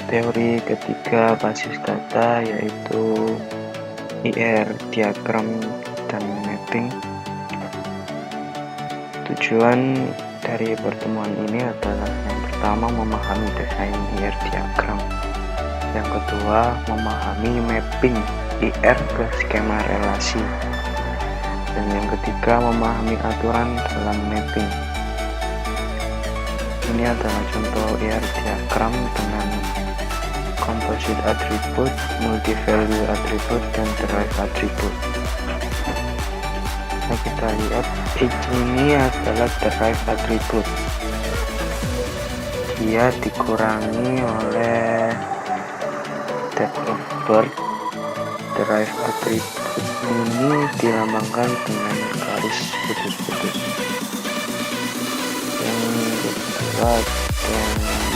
teori ketiga basis data, yaitu IR, diagram dan mapping. Tujuan dari pertemuan ini adalah yang pertama memahami desain IR diagram, yang kedua memahami mapping IR ke skema relasi, dan yang ketiga memahami aturan dalam mapping. Ini adalah contoh IR diagram dengan composite attribute, multi-value attribute, dan derived attribute. Nah, kita lihat ini adalah derived attribute. Dia dikurangi oleh date of birth. Derived attribute ini dilambangkan dengan garis putus-putus. Yang kedua ada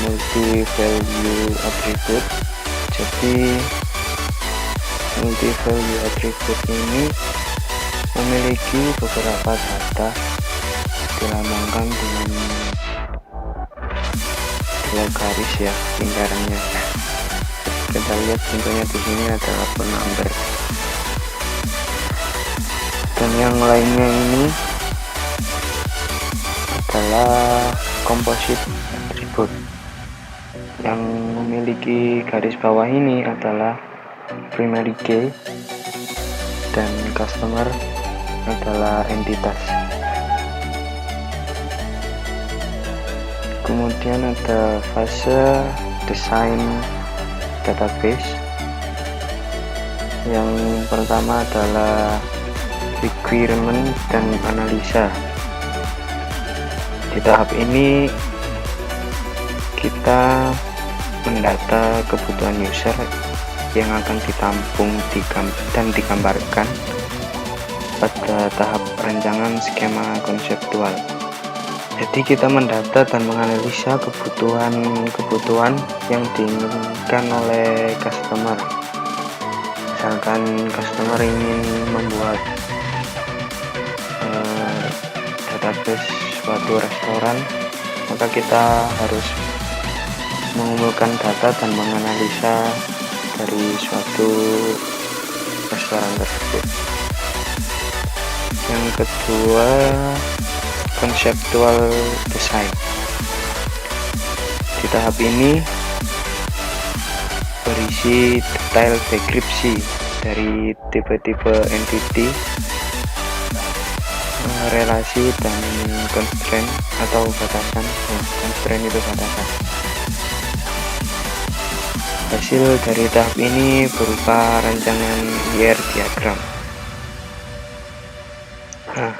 multi-value attribute. Jadi multi-value attribute ini memiliki beberapa data dilambangkan dengan dua garis ya lingkarannya. Kita lihat contohnya di sini adalah phone number, dan yang lainnya ini adalah composite attribute. Yang memiliki garis bawah ini adalah primary key, dan customer adalah entitas. Kemudian ada fase desain database. Yang pertama adalah requirement dan analisa. Di tahap ini kita mendata kebutuhan user yang akan ditampung dan digambarkan pada tahap rancangan skema konseptual. Jadi kita mendata dan menganalisa kebutuhan yang diinginkan oleh customer. Misalkan customer ingin membuat database suatu restoran, maka kita harus mengumpulkan data dan menganalisa dari suatu restoran tersebut. Yang kedua, conceptual design. Di tahap ini berisi detail deskripsi dari tipe-tipe entity, relasi, dan constraint atau batasan. Constraint itu batasan. Hasil dari tahap ini berupa rancangan IR diagram. Nah,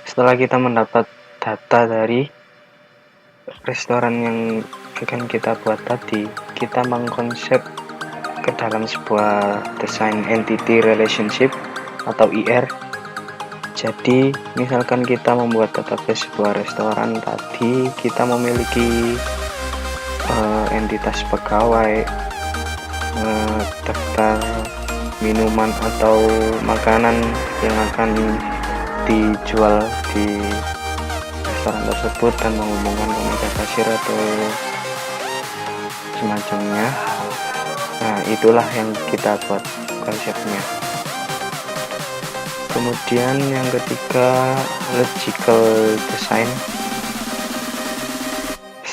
setelah kita mendapat data dari restoran yang akan kita buat tadi, kita mengkonsep ke dalam sebuah design entity relationship atau IR. Jadi misalkan kita membuat database sebuah restoran tadi, kita memiliki entitas pegawai, daftar minuman atau makanan yang akan dijual di restoran tersebut, dan menghubungkan ke meja kasir atau semacamnya. Nah, itulah yang kita buat konsepnya. Kemudian yang ketiga, logical design.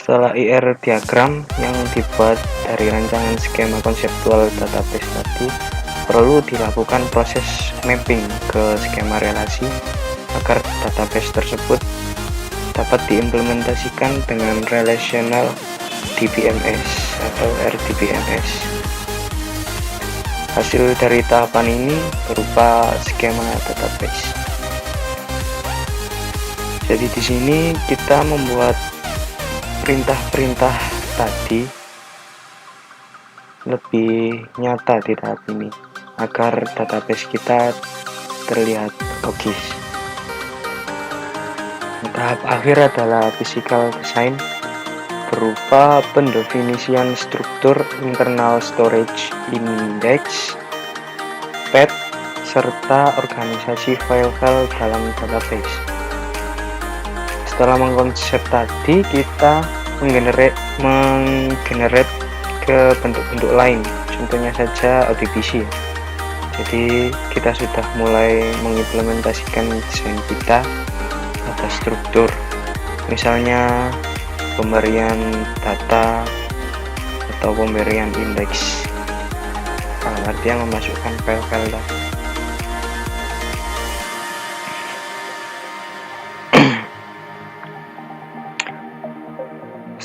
Setelah IR diagram yang dibuat dari rancangan skema konseptual database tadi, perlu dilakukan proses mapping ke skema relasi agar database tersebut dapat diimplementasikan dengan relational DBMS atau RDBMS. Hasil dari tahapan ini berupa skema database. Jadi di sini kita membuat perintah-perintah tadi lebih nyata di tahap ini agar database kita terlihat logis. Tahap akhir adalah physical design, berupa pendefinisian struktur internal storage index, path, serta organisasi file-file dalam database. Setelah mengkonsep tadi, kita menggenerate ke bentuk-bentuk lain, contohnya saja ODBC. Jadi kita sudah mulai mengimplementasikan desain kita pada struktur, misalnya pemberian data atau pemberian indeks, dalam artian memasukkan file-file data.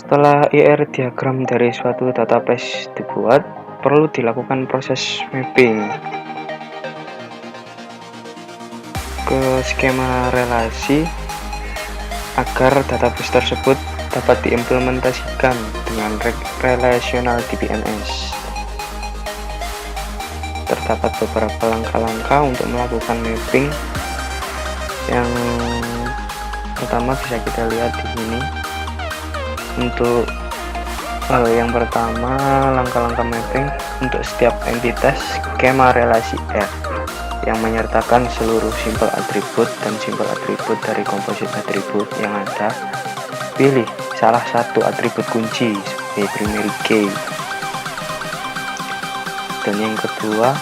Setelah IR diagram dari suatu database dibuat, perlu dilakukan proses mapping ke skema relasi agar database tersebut dapat diimplementasikan dengan relational DBMS. Terdapat beberapa langkah-langkah untuk melakukan mapping. Yang pertama bisa kita lihat di sini. Untuk yang pertama, langkah-langkah mapping untuk setiap entitas skema relasi R yang menyertakan seluruh simpel atribut dan simpel atribut dari komposit atribut yang ada. Pilih salah satu atribut kunci sebagai primary key. Dan yang kedua,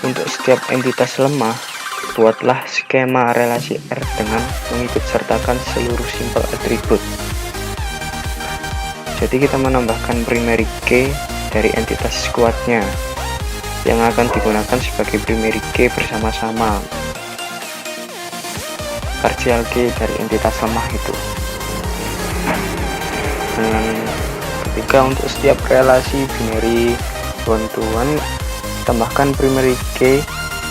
untuk setiap entitas lemah, buatlah skema relasi R dengan mengikut sertakan seluruh simpel atribut. Jadi kita menambahkan primary key dari entitas squadnya yang akan digunakan sebagai primary key bersama-sama partial key dari entitas lemah itu. Dan ketiga, untuk setiap relasi binary one-to-one, tambahkan primary key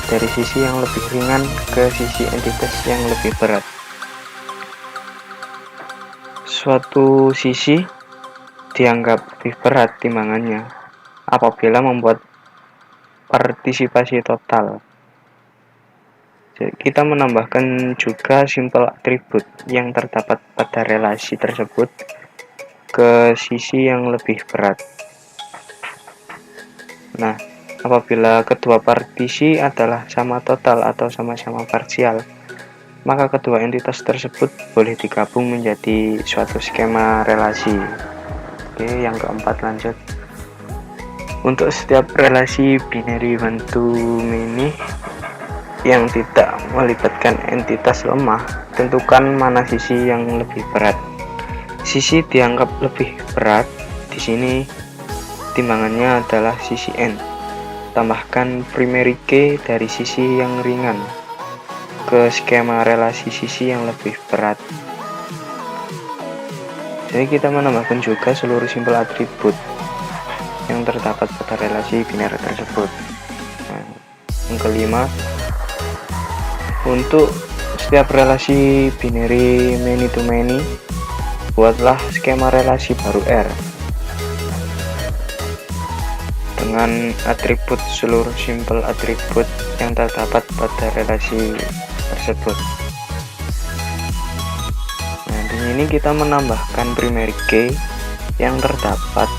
dari sisi yang lebih ringan ke sisi entitas yang lebih berat. Suatu sisi dianggap lebih berat timbangannya apabila membuat partisipasi total. Jadi kita menambahkan juga simpel atribut yang terdapat pada relasi tersebut ke sisi yang lebih berat. Nah, apabila kedua partisi adalah sama total atau sama-sama parsial, maka kedua entitas tersebut boleh digabung menjadi suatu skema relasi. Oke, yang keempat lanjut. Untuk setiap relasi binary one to many yang tidak melibatkan entitas lemah, tentukan mana sisi yang lebih berat. Sisi dianggap lebih berat di sini timbangannya adalah sisi N. Tambahkan primary key dari sisi yang ringan ke skema relasi sisi yang lebih berat. Jadi kita menambahkan juga seluruh simpel atribut yang terdapat pada relasi biner tersebut. Nah, yang kelima, untuk setiap relasi binary many to many, buatlah skema relasi baru R dengan atribut seluruh simpel atribut yang terdapat pada relasi tersebut. Nah, di sini kita menambahkan primary key yang terdapat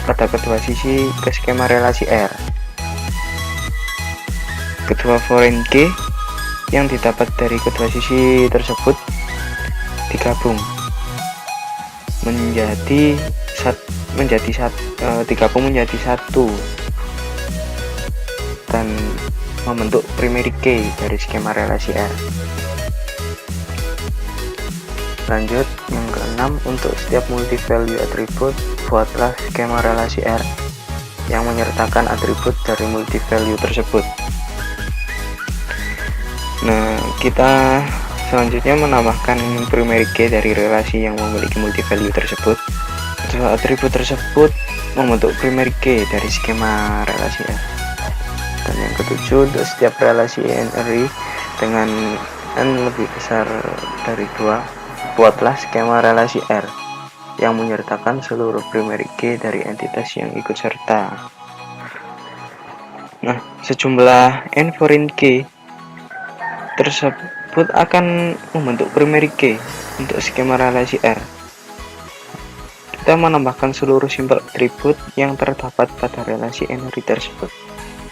pada kedua sisi ke skema relasi R. Kedua foreign key yang didapat dari kedua sisi tersebut digabung menjadi satu dan membentuk primary key dari skema relasi R. Lanjut, yang keenam, untuk setiap multi value atribut, buatlah skema relasi R yang menyertakan atribut dari multi value tersebut. Nah, kita selanjutnya menambahkan primary key dari relasi yang memiliki multi value tersebut. Kedua atribut tersebut membentuk primary key dari skema relasi R. Dan yang ketujuh, untuk setiap relasi NRI dengan N lebih besar dari 2, buatlah skema relasi R yang menyertakan seluruh primary key dari entitas yang ikut serta. Nah, sejumlah N foreign key tersebut akan membentuk primary key untuk skema relasi R. Kita menambahkan seluruh simpel atribut yang terdapat pada relasi NRI tersebut.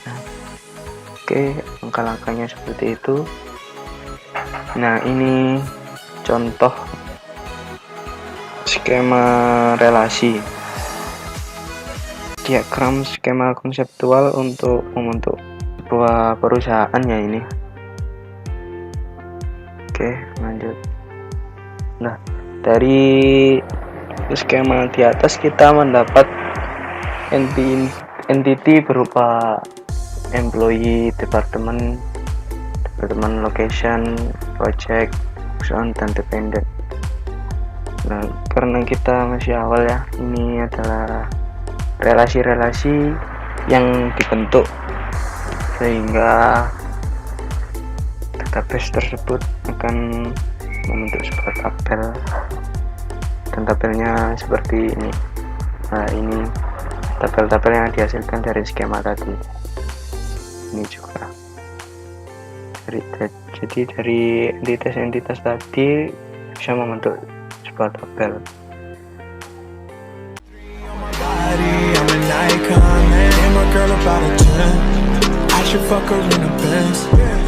Nah, oke, langkah-langkahnya seperti itu. Nah, ini contoh skema relasi diagram skema konseptual untuk membentuk sebuah perusahaan ya ini. Oke, lanjut. Nah, dari skema di atas kita mendapat entity berupa employee, departemen, location, project, zone, dan dependent. Nah, karena kita masih awal ya, ini adalah relasi-relasi yang dibentuk sehingga database tersebut akan membentuk sebuah tabel, dan tabelnya seperti ini. Nah, ini tabel-tabel yang dihasilkan dari skema tadi. Ini juga jadi dari entitas tadi bisa membentuk sebuah tabel. I'm an icon, man. And my girl about a 10. I should fuck her in a Benz.